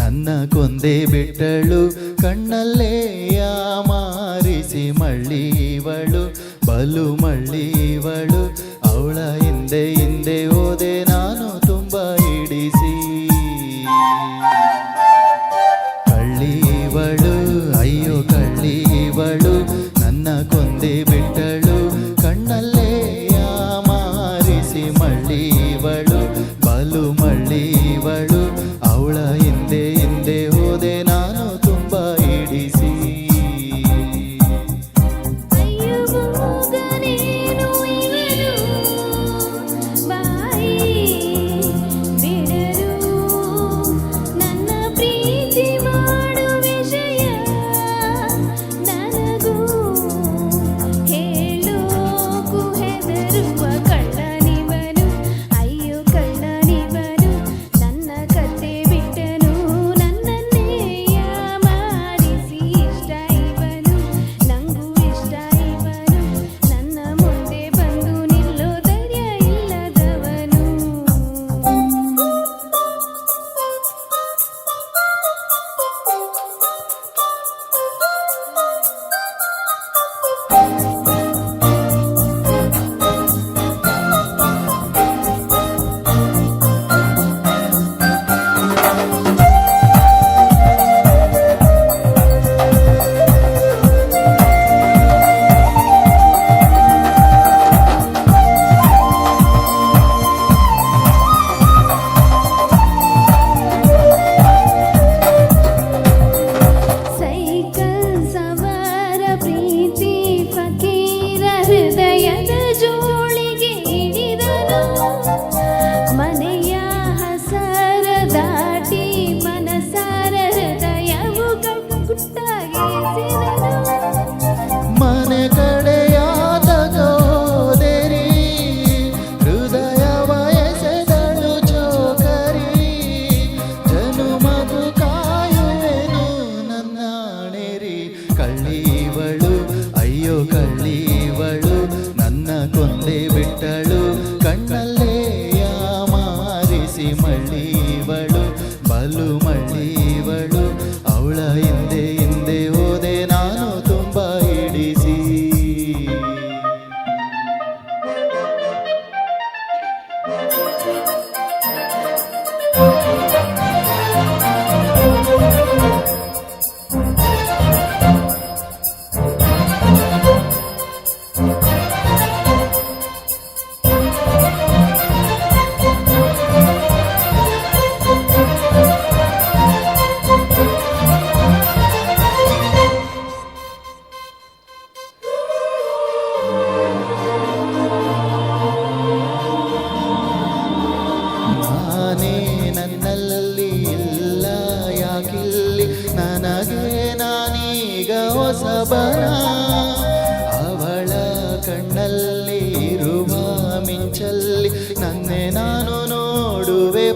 ನನ್ನ ಕೊಂದೆ ಬಿಟ್ಟಳು ಕಣ್ಣಲ್ಲೇ ಮಾರಿಸಿ ಮಳ್ಳಿವಳು ಬಲು ಮಳ್ಳಿವಳು ಅವಳ ಹಿಂದೆ ಹಿಂದೆ ಹೋದೆ ನಾನು ತುಂಬ ಹಿಡಿಸಿ ಕಳ್ಳಿವಳು ಅಯ್ಯೋ ಕಳ್ಳಿವಳು ನನ್ನ ಕೊಂದೆ ಬಿಟ್ಟಳು ಕಣ್ಣಲ್ಲೇ ಮಾರಿಸಿ ಮಳ್ಳಿವಳು ಬಲು ಮಳ್ಳಿವಳು ಅವಳ ಹಿಂದೆ ಹಿಂದೆ ಹೋದೆ ನಾನು ತುಂಬ ಹಿಡಿಸಿ ಮನೆ ಕಡೆಯಾದ ಗೋದರಿ ಹೃದಯ ವಯಸ್ಸದಳು ಚೋಕರಿ ಜನುಮಗು ಕಾಯುವೆನು ನನ್ನ ನೇರಿ ಕಳ್ಳಿವಳು ಅಯ್ಯೋ ಕಳ್ಳಿವಳು ನನ್ನ ಕೊಂದೆ ಬಿಟ್ಟಳು ಕಣ್ಣಲ್ಲೇ ಮಾರಿಸಿ ಮಳ್ಳಿವಳು ಬಲು ಮಳ್ಳಿವಳು ಅವಳ ಹಿಂದೆ ಹಿಂದೆ ಹೋದೆ ನಾನು ತುಂಬ ಹಿಡಿಸಿ ನನ್ನಲ್ಲಿ ಇಲ್ಲ ಯಾಕಿಲ್ಲಿ ನನಗೆ ನಾನೀಗ ಹೊಸಬನ ಅವಳ ಕಣ್ಣಲ್ಲಿ ಇರುವ ಮಿಂಚಲ್ಲಿ ನನ್ನೆ ನಾನು ನೋಡುವೆ